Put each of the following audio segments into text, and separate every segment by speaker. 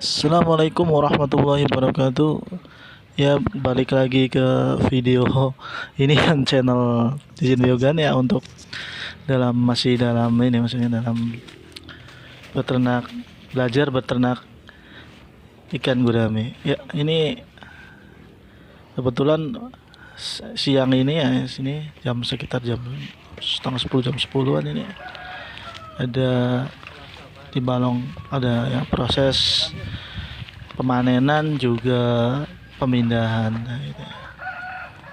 Speaker 1: Assalamualaikum warahmatullahi wabarakatuh. Ya, balik lagi ke video ini kan channel Izin Yogan ya, untuk masih dalam ini, maksudnya dalam beternak, belajar beternak ikan gurame. Ya, ini kebetulan siang ini ya, sini jam sekitar jam setengah 10, jam 10-an ini ada di Balong, ada ya proses pemanenan juga pemindahan. Nah, gitu.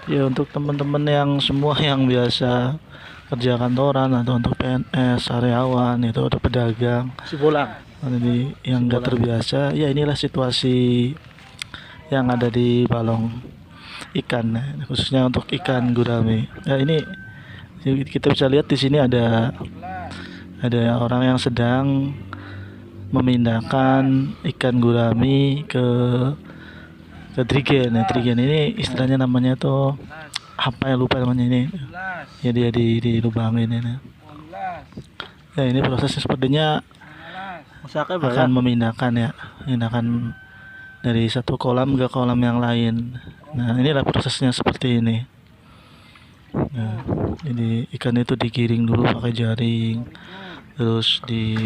Speaker 1: Ya, untuk teman-teman yang semua yang biasa kerja kantoran atau untuk PNS, karyawan itu, atau pedagang
Speaker 2: Sibolang.
Speaker 1: jadi yang nggak terbiasa, ya inilah situasi yang ada di Balong ikan, khususnya untuk ikan gurame. Ya, ini kita bisa lihat di sini ada orang yang sedang memindahkan ikan gurami ke trigen. Trigen ini istilahnya namanya tuh apa ya, lupa namanya ini. Ya, dia di lubang ini. Ya, ini prosesnya sepertinya akan memindahkan ya, memindahkan dari satu kolam ke kolam yang lain. Nah, inilah prosesnya seperti ini. Nah, jadi ikan itu digiring dulu pakai jaring, terus di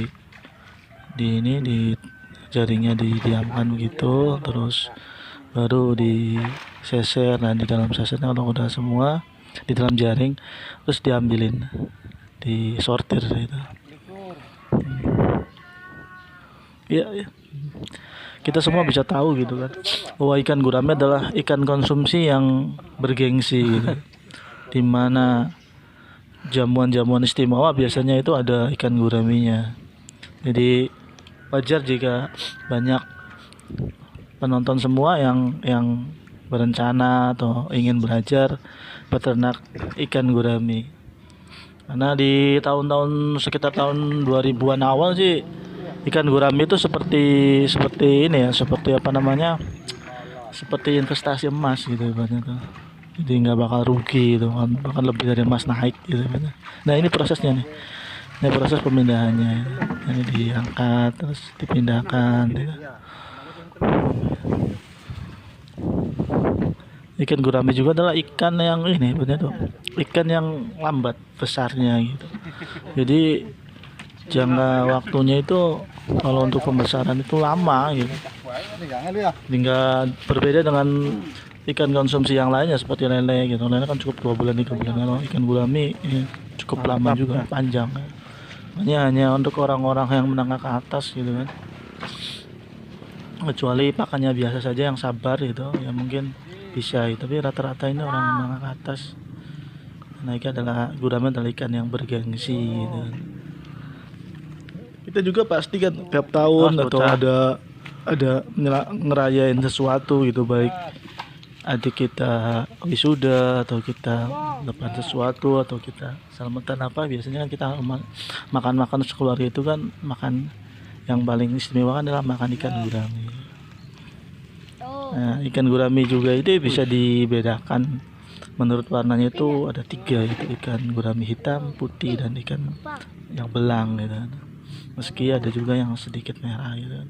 Speaker 1: jaringnya didiamkan begitu, terus baru diseser. Nah, di dalam sesernya kalau udah semua di dalam jaring, terus diambilin, disortir gitu. Ya, kita semua bisa tahu gitu kan, bahwa ikan gurame adalah ikan konsumsi yang bergengsi gitu. Dimana jamuan-jamuan istimewa biasanya itu ada ikan guraminya. Jadi wajar jika banyak penonton semua yang berencana atau ingin belajar beternak ikan gurami. Karena di tahun-tahun sekitar tahun 2000-an awal sih, ikan gurami itu seperti ini ya, seperti apa namanya, seperti investasi emas gitu ibaratnya tuh. Jadi nggak bakal rugi gitu kan, bahkan lebih dari emas naik gitu ibaratnya. Nah, ini prosesnya nih. Ini proses pemindahannya. Ini diangkat terus dipindahkan gitu. Ikan gurame juga adalah ikan yang ini, benar tuh, ikan yang lambat besarnya gitu. Jadi jangka waktunya itu kalau untuk pembesaran itu lama gitu. Hingga berbeda dengan ikan konsumsi yang lainnya seperti lele gitu. Lele kan cukup 2 bulan 3 bulan. Kalau ikan gurame ini cukup lama juga, panjang. Hanya untuk orang-orang yang menengah ke atas gitu kan. Kecuali pakannya biasa saja yang sabar gitu, ya mungkin bisa. Tapi rata-rata ini orang menengah ke atas. Nah, ikan gurame adalah ikan yang bergengsi gitu. Kita juga pasti kan tiap tahun atau ada ngerayain sesuatu gitu, baik adik kita wisuda atau kita lepas sesuatu atau kita selamatan apa, biasanya kan kita makan sekeluarga itu kan, makan yang paling istimewa kan adalah makan ikan gurame. Nah, ikan gurame juga itu bisa dibedakan menurut warnanya, itu ada 3, itu ikan gurame hitam, putih, dan ikan yang belang gitu. Meski ada juga yang sedikit merah gitu.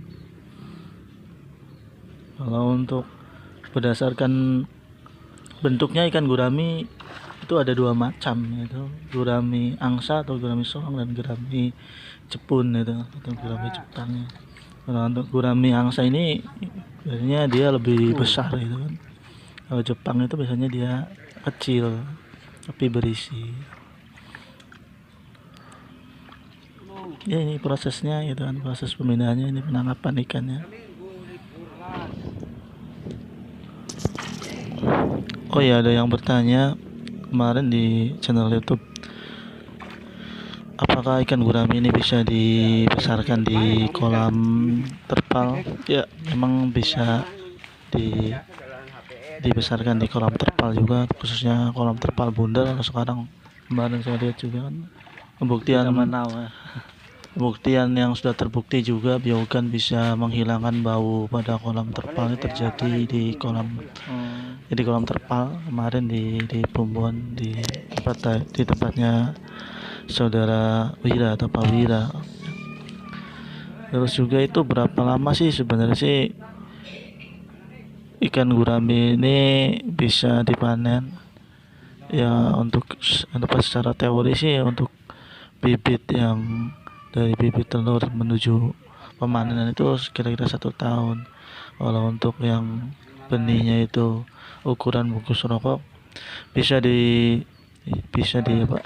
Speaker 1: Kalau untuk berdasarkan bentuknya, ikan gurame itu ada 2 macam, yaitu gurame angsa atau gurame sorong, dan gurame jepun itu, atau gurame Jepang. Kalau untuk gurame angsa ini biasanya dia lebih besar gitu kan. Kalau Jepang itu biasanya dia kecil tapi berisi. Ya, ini prosesnya gitu kan, proses pemindahannya, ini penangkapan ikannya. Oh ya, ada yang bertanya kemarin di channel YouTube, apakah ikan gurame ini bisa dibesarkan di kolam terpal? Ya, memang bisa dibesarkan di kolam terpal juga, khususnya kolam terpal bundar. Kalau sekarang, kemarin saya lihat juga kan pembuktian yang sudah terbukti juga, biogan bisa menghilangkan bau pada kolam terpal. Ini terjadi di kolam terpal kemarin di Plumbon, di tempatnya saudara Wira atau Pak Wira. Terus juga itu berapa lama sih sebenarnya sih ikan gurame ini bisa dipanen? Ya untuk secara teori sih untuk bibit yang dari bibit telur menuju pemanenan itu kira-kira 1 tahun. Kalau untuk yang benihnya itu ukuran bungkus rokok bisa di bisa di apa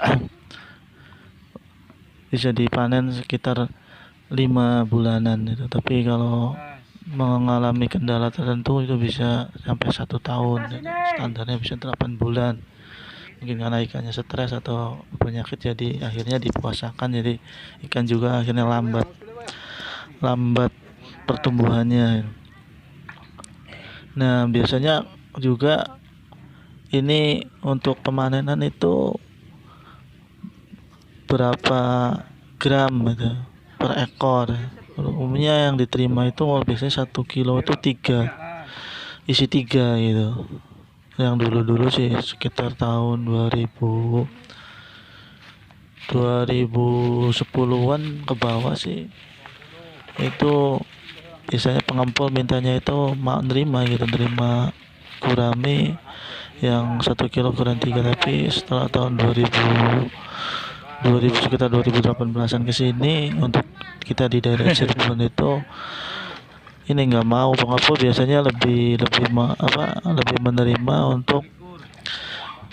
Speaker 1: bisa dipanen sekitar 5 bulanan itu. Tapi kalau mengalami kendala tertentu itu bisa sampai 1 tahun gitu. Standarnya bisa 8 bulan. Mungkin karena ikannya stres atau penyakit jadi akhirnya dipuasakan, jadi ikan juga akhirnya lambat pertumbuhannya. Nah biasanya juga ini untuk pemanenan itu berapa gram gitu per ekor. Kalau umumnya yang diterima itu biasanya 1 kilo itu isi 3 gitu. Yang dulu sih sekitar tahun 2010-an ke bawah sih itu biasanya pengempol mintanya itu mau nerima gurame yang 1 kilo ukuran 3. Tapi setelah tahun 2000 sekitar 2018an ke sini untuk kita di daerah Cirebon itu ini nggak mau pengepul, biasanya lebih lebih menerima untuk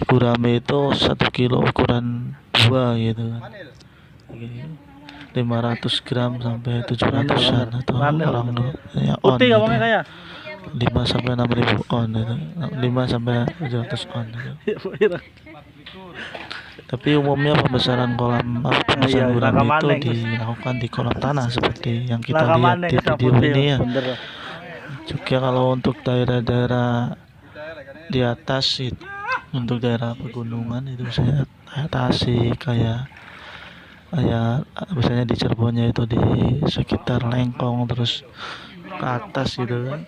Speaker 1: gurame itu 1 kilo ukuran 2 gitu kan, 500 gram sampai 700-an atau orang ya on gitu. 5 sampai 6.000 on itu, 5 sampai 700 on itu. Tapi umumnya pembesaran gurame itu dilakukan di kolam tanah seperti yang kita lihat di video ini ya. Juga kalau untuk daerah-daerah di atas untuk daerah pegunungan itu misalnya Tasik kayak misalnya di Cirebonnya itu di sekitar Lengkong terus ke atas gitu kan,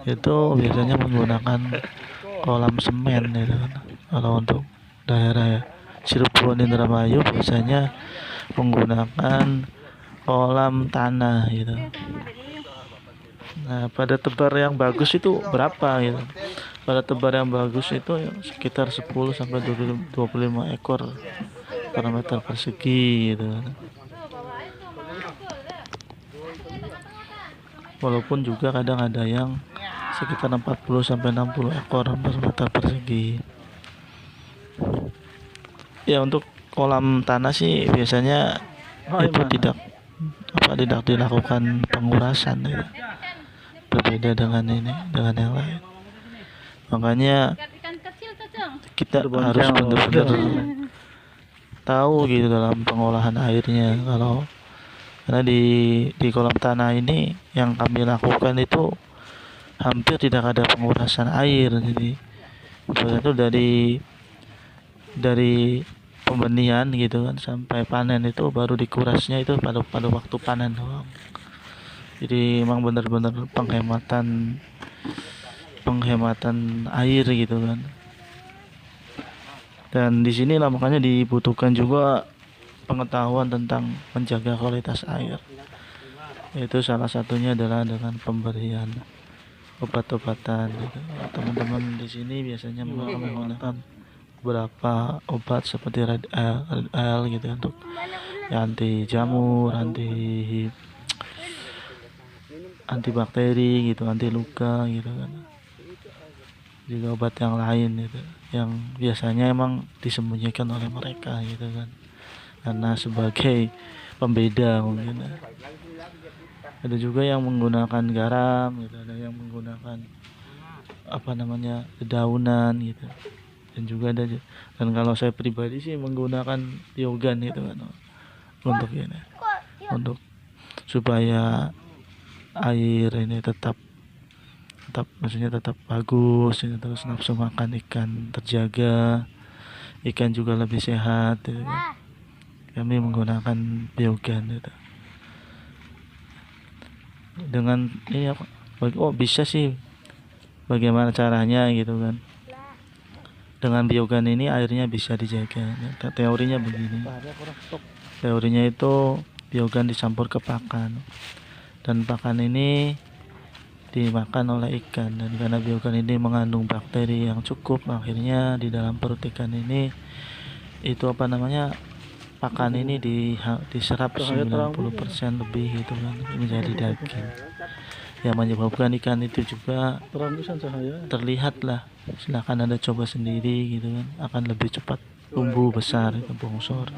Speaker 1: itu biasanya menggunakan kolam semen gitu kan. Kalau untuk daerah Cirebon, Indramayu biasanya menggunakan kolam tanah gitu. Nah pada tebar yang bagus itu berapa gitu, pada tebar yang bagus itu sekitar 10 sampai 25 ekor per meter persegi gitu. Walaupun juga kadang ada yang sekitar 40 sampai 60 ekor per meter persegi. Ya untuk kolam tanah sih biasanya itu tidak dilakukan pengurasan ya. Berbeda dengan yang lain. Makanya kita harus benar-benar tahu gitu dalam pengolahan airnya. Karena di kolam tanah ini yang kami lakukan itu hampir tidak ada pengurasan air. Jadi itu dari pembenihan gitu kan sampai panen itu baru dikurasnya itu pada waktu panen doang. Jadi emang benar-benar penghematan air gitu kan. Dan di sini lah makanya dibutuhkan juga pengetahuan tentang menjaga kualitas air. Itu salah satunya adalah dengan pemberian obat-obatan gitu. Teman-teman di sini biasanya menggunakan beberapa obat seperti Red L gitu untuk ya, anti jamur, antibakteri gitu, anti luka gitu kan. Juga obat yang lain gitu yang biasanya emang disembunyikan oleh mereka gitu kan, karena sebagai pembeda mungkin. Ada juga yang menggunakan garam gitu, ada yang menggunakan dedaunan gitu, dan juga dan kalau saya pribadi sih menggunakan biogan gitu kan untuk supaya air ini tetap bagus ini, terus nafsu makan ikan terjaga, ikan juga lebih sehat gitu kan. Kami menggunakan biogan gitu. Dengan ini bisa sih, bagaimana caranya gitu kan. Dengan biogan ini airnya bisa dijaga. Teorinya begini. Teorinya itu biogan dicampur ke pakan, dan pakan ini dimakan oleh ikan. Dan karena biogan ini mengandung bakteri yang cukup, akhirnya di dalam perut ikan ini itu pakan ini diserap 90% lebih gitu kan menjadi daging, yang menyebabkan ikan itu juga terlihat lah, silakan Anda coba sendiri gitu kan, akan lebih cepat tumbuh besar itu bongsor.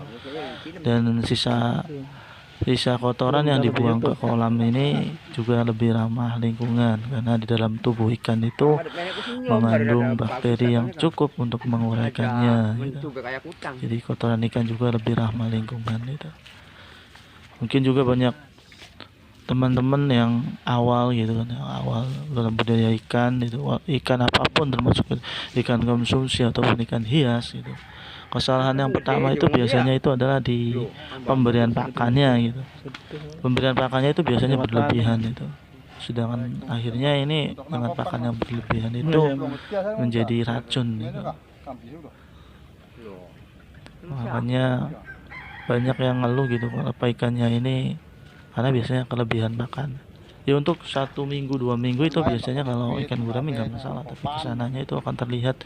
Speaker 1: Dan sisa kotoran yang dibuang ke kolam ini juga lebih ramah lingkungan, karena di dalam tubuh ikan itu mengandung bakteri yang cukup untuk menguraikannya gitu. Jadi kotoran ikan juga lebih ramah lingkungan itu. Mungkin juga banyak teman-teman yang awal gitu kan, yang awal dalam budaya ikan itu, ikan apapun termasuk ikan konsumsi ataupun ikan hias gitu, kesalahan yang pertama itu biasanya itu adalah di pemberian pakannya gitu. Pemberian pakannya itu biasanya berlebihan itu, sedangkan akhirnya ini dengan pakan yang berlebihan itu menjadi racun gitu. Makanya banyak yang ngeluh gitu kalau ikannya ini, karena biasanya kelebihan makan. Ya untuk 1 minggu 2 minggu itu biasanya kalau ikan gurami nggak masalah, tapi kesananya itu akan terlihat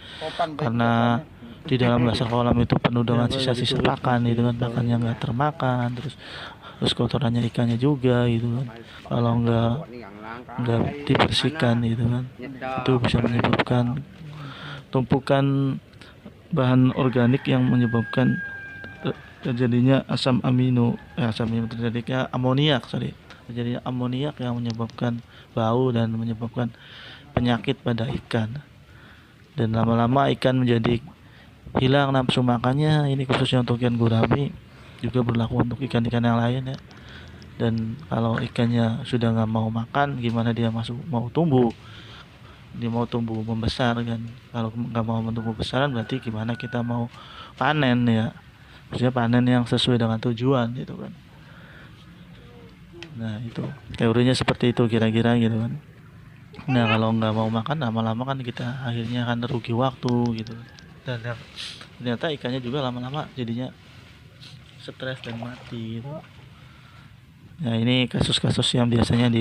Speaker 1: karena di dalam dasar kolam itu penuh dengan sisa-sisa pakan itu kan, pakannya nggak termakan, terus kotorannya ikannya juga gitu kan, kalau nggak dibersihkan gitu kan, itu bisa menyebabkan tumpukan bahan organik yang menyebabkan terjadinya terjadinya amoniak yang menyebabkan bau dan menyebabkan penyakit pada ikan. Dan lama-lama ikan menjadi hilang nafsu makannya. Ini khususnya untuk ikan gurami, juga berlaku untuk ikan-ikan yang lain ya. Dan kalau ikannya sudah nggak mau makan, gimana dia mau tumbuh? Dia mau tumbuh membesar kan. Kalau nggak mau tumbuh besaran, berarti gimana kita mau panen ya? Maksudnya panen yang sesuai dengan tujuan gitu kan. Nah itu teorinya seperti itu kira-kira gitu kan. Nah kalau nggak mau makan, lama-lama kan kita akhirnya akan rugi waktu gitu. Dan ternyata ikannya juga lama-lama jadinya stres dan mati gitu. Nah ini kasus-kasus yang biasanya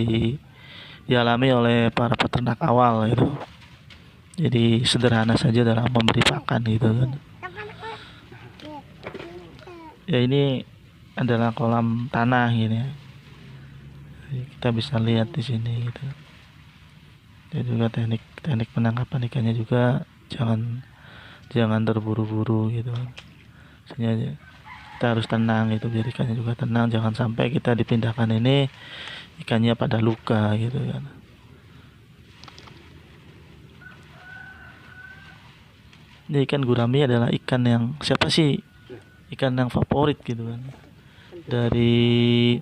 Speaker 1: dialami oleh para peternak awal gitu. Jadi sederhana saja dalam memberi pakan gitu kan. Ya ini adalah kolam tanah gini ya. Jadi kita bisa lihat di sini gitu. Dan juga teknik penangkapan ikannya juga jangan terburu-buru gitu kan. Maksudnya kita harus tenang gitu, biar ikannya juga tenang, jangan sampai kita dipindahkan ini ikannya pada luka gitu kan. Ini ikan gurami adalah ikan yang ikan yang favorit gitu kan, dari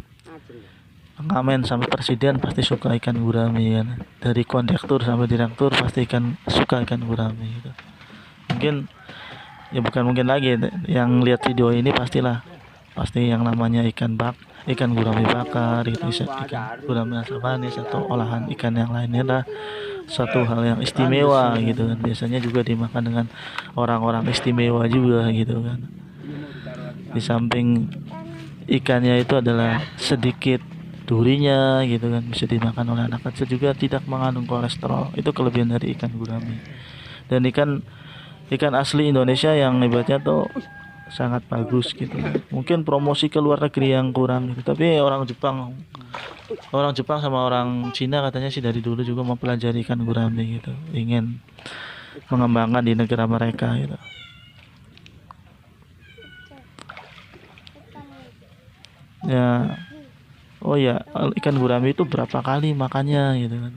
Speaker 1: pengamen sampai presiden pasti suka ikan gurami kan, dari kondektur sampai direktur pasti suka ikan gurami gitu. Bukan mungkin lagi yang lihat video ini pasti yang namanya ikan gurami bakar gitu, ikan gurami asal manis atau olahan ikan yang lainnya lah, satu hal yang istimewa gitu kan, biasanya juga dimakan dengan orang-orang istimewa juga gitu kan. Di samping ikannya itu adalah sedikit durinya gitu kan, bisa dimakan oleh anak kecil, juga tidak mengandung kolesterol. Itu kelebihan dari ikan gurami. Dan ikan asli Indonesia yang hebatnya tuh sangat bagus gitu. Mungkin promosi ke luar negeri yang kurang gitu, tapi orang Jepang sama orang Cina katanya sih dari dulu juga mempelajari ikan gurami gitu, ingin mengembangkan di negara mereka gitu. Ya, oh ya, ikan gurami itu berapa kali makannya gitu kan.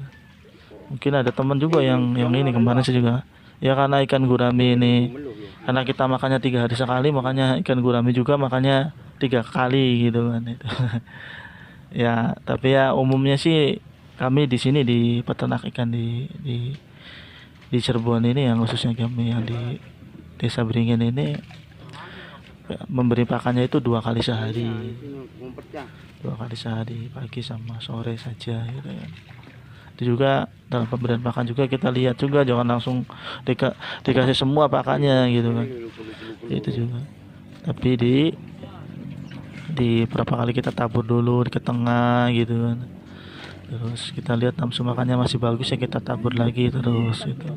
Speaker 1: Mungkin ada teman juga yang ini kemarin sih juga. Ya karena ikan gurami ini, karena kita makannya 3 hari sekali, makanya ikan gurami juga makannya 3 kali gitu kan itu. Ya, tapi ya umumnya sih kami di sini di peternak ikan di Cirebon ini, yang khususnya kami yang di Desa Beringin ini, memberi pakannya itu 2 kali sehari, 2 kali sehari, pagi sama sore saja gitu kan. Itu juga dalam pemberian pakan juga kita lihat juga, jangan langsung dikasih semua pakannya gitu kan. Itu juga, tapi di berapa kali kita tabur dulu ke tengah gitu kan. Terus kita lihat nafsu makannya masih bagus ya kita tabur lagi terus gitu.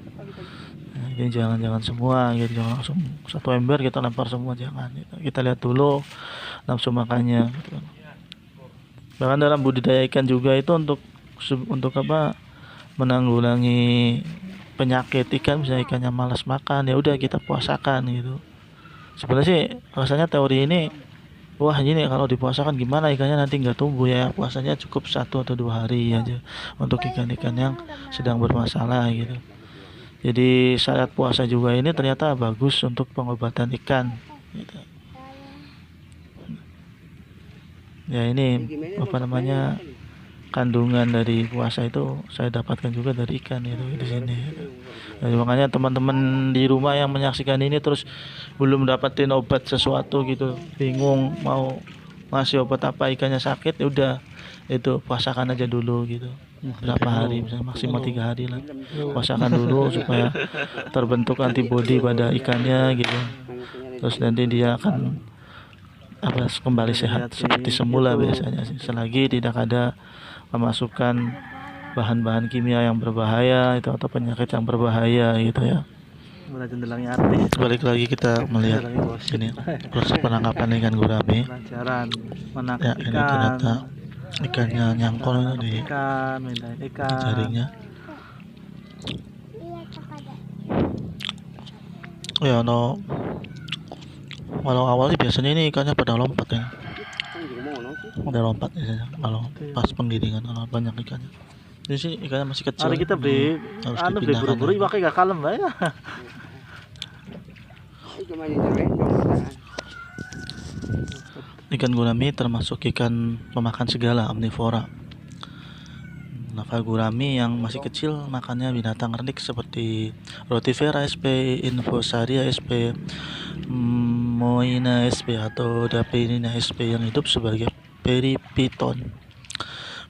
Speaker 1: Nah, jadi jangan semua gitu, jangan langsung satu ember kita lempar semua, jangan gitu. Kita lihat dulu nafsu makannya gitu. Bahkan dalam budidaya ikan juga itu untuk apa, menanggulangi penyakit ikan, misalnya ikannya malas makan ya udah kita puasakan gitu. Sebenarnya sih rasanya teori ini, wah ini kalau dipuasakan gimana ikannya nanti nggak tumbuh ya, puasanya cukup 1 atau 2 hari aja untuk ikan-ikan yang sedang bermasalah gitu. Jadi saat puasa juga ini ternyata bagus untuk pengobatan ikan gitu. Ya ini apa namanya, kandungan dari puasa itu saya dapatkan juga dari ikan itu di sini gitu. Jadi makanya teman-teman di rumah yang menyaksikan ini terus belum dapatin obat sesuatu gitu, bingung mau ngasih obat apa, ikannya sakit, ya udah itu puasakan aja dulu gitu, berapa hari, misalnya maksimal 3 hari lah, puasakan dulu supaya terbentuk antibodi pada ikannya gitu, terus nanti dia akan apa, kembali sehat seperti semula biasanya sih, selagi tidak ada memasukkan bahan-bahan kimia yang berbahaya itu atau penyakit yang berbahaya gitu ya. Balik lagi kita melihat ini proses penangkapan ikan gurame. Ya ini ternyata ikannya nyangkol di jaringnya. Ya no, kalau awal sih biasanya ini ikannya pada lompat ya, pada lompat biasanya kalau pas penggiringan, kalau banyak ikannya. Jadi sih ikannya masih kecil.
Speaker 2: Hari kita beli
Speaker 1: harus
Speaker 2: anu beli
Speaker 1: dipindahkan
Speaker 2: buru-buru
Speaker 1: lagi.
Speaker 2: iwake gak kalem bae.
Speaker 1: Ikan gurami termasuk ikan pemakan segala, omnivora. Lava gurami yang masih kecil makannya binatang rendik seperti Rotivera sp, Infosaria sp, Moina sp atau Dapenina sp yang hidup sebagai peripiton.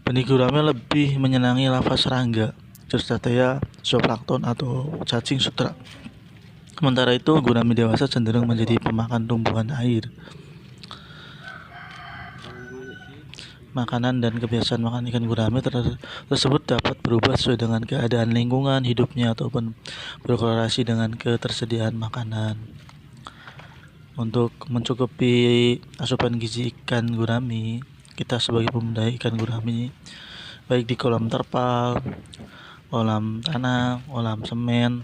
Speaker 1: Benih gurame lebih menyenangi lava serangga, Cercatea, zooplankton atau cacing sutra. Sementara itu gurami dewasa cenderung menjadi pemakan tumbuhan air. Makanan dan kebiasaan makan ikan gurame tersebut dapat berubah sesuai dengan keadaan lingkungan hidupnya ataupun berkorelasi dengan ketersediaan makanan. Untuk mencukupi asupan gizi ikan gurame, kita sebagai pembudidaya ikan gurame, baik di kolam terpal, kolam tanah, kolam semen,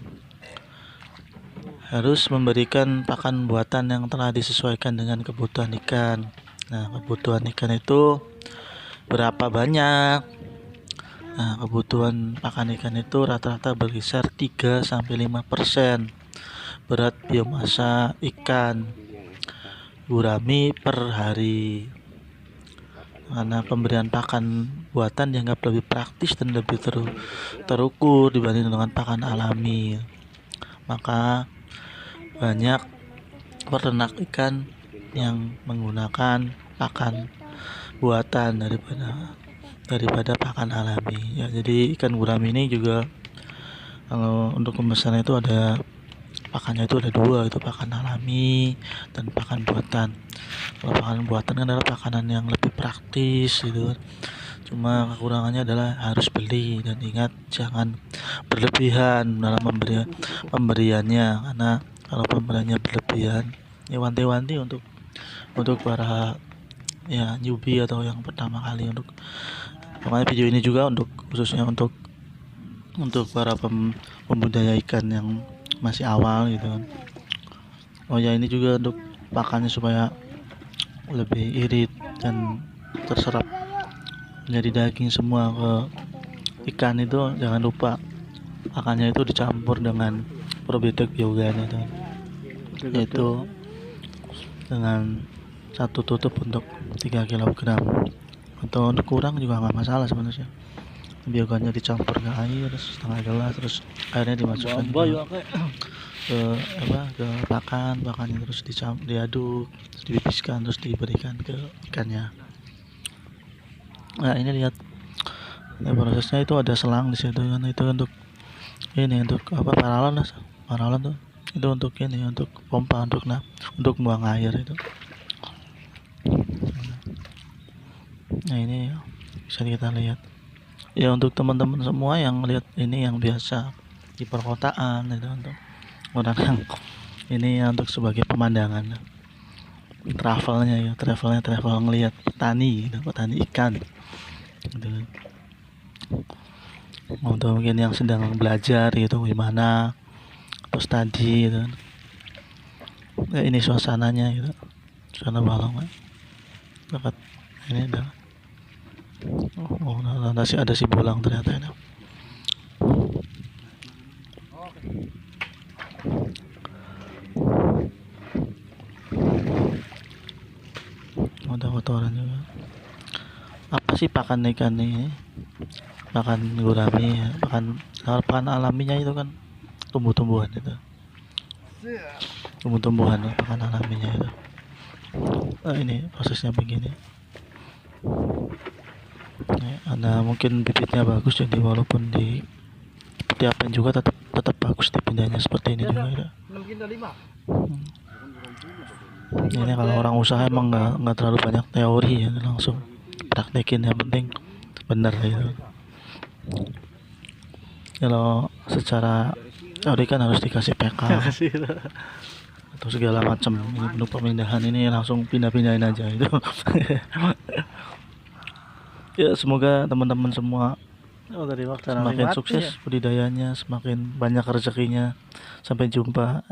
Speaker 1: harus memberikan pakan buatan yang telah disesuaikan dengan kebutuhan ikan. Nah, kebutuhan ikan itu berapa banyak? Nah, kebutuhan pakan ikan itu rata-rata berkisar 3-5% berat biomasa ikan gurame per hari. Karena pemberian pakan buatan dianggap lebih praktis dan lebih terukur dibanding dengan pakan alami. Maka banyak peternak ikan yang menggunakan pakan buatan daripada pakan alami ya. Jadi ikan gurame ini juga kalau untuk pemesanan itu ada pakannya itu ada 2, itu pakan alami dan pakan buatan. Kalau pakan buatan kan adalah pakanan yang lebih praktis gitu kan. Cuma kekurangannya adalah harus beli, dan ingat jangan berlebihan dalam pemberiannya, karena kalau pemberiannya berlebihan ya wanti-wanti untuk para ya newbie atau yang pertama kali. Makanya video ini juga khususnya untuk para pembudidaya ikan yang masih awal gitu kan. Oh ya, ini juga untuk pakannya supaya lebih irit dan terserap menjadi daging semua ke ikan itu. Jangan lupa pakannya itu dicampur dengan probiotik biogan itu, yaitu dengan 1 tutup untuk 3 kg, atau untuk kurang juga nggak masalah sebenarnya. Biogannya dicampur ke air setengah gelas, terus airnya dimasukkan ke pakannya, terus diaduk, terus dipipiskan, terus diberikan ke ikannya. Nah ini lihat prosesnya, itu ada selang di situ kan, itu untuk apa, paralon tuh, itu untuk pompa untuk buang air itu. Nah ini bisa kita lihat ya, untuk teman-teman semua yang lihat ini yang biasa di perkotaan itu, untuk orang yang ini ya, untuk sebagai pemandangan travelnya ya, travel ngelihat petani gitu, petani ikan gitu. Untuk mungkin yang sedang belajar gitu gimana, terus tadi gitu ya, ini suasananya gitu, suasana malam kan dekat ini ada si bolang ternyata ini. Ada kotoran juga. Apa sih pakan ikan ini? Pakan gurami ya, pakan alaminya itu kan tumbuh-tumbuhan itu. Tumbuh-tumbuhan ya, pakan alaminya itu. Nah, ini prosesnya begini. Ya, ada mungkin bibitnya bagus, jadi walaupun di diapain juga tetap bagus dipindahnya seperti ini juga ya. Ini kalau orang usaha emang nggak terlalu banyak teori ya, langsung praktekin, yang penting bener gitu. Kalau secara teori kan harus dikasih PK atau segala macam. Ini untuk pemindahan ini langsung pindahin aja itu. Ya semoga teman-teman semua semakin sukses budidayanya, semakin banyak rezekinya. Sampai jumpa.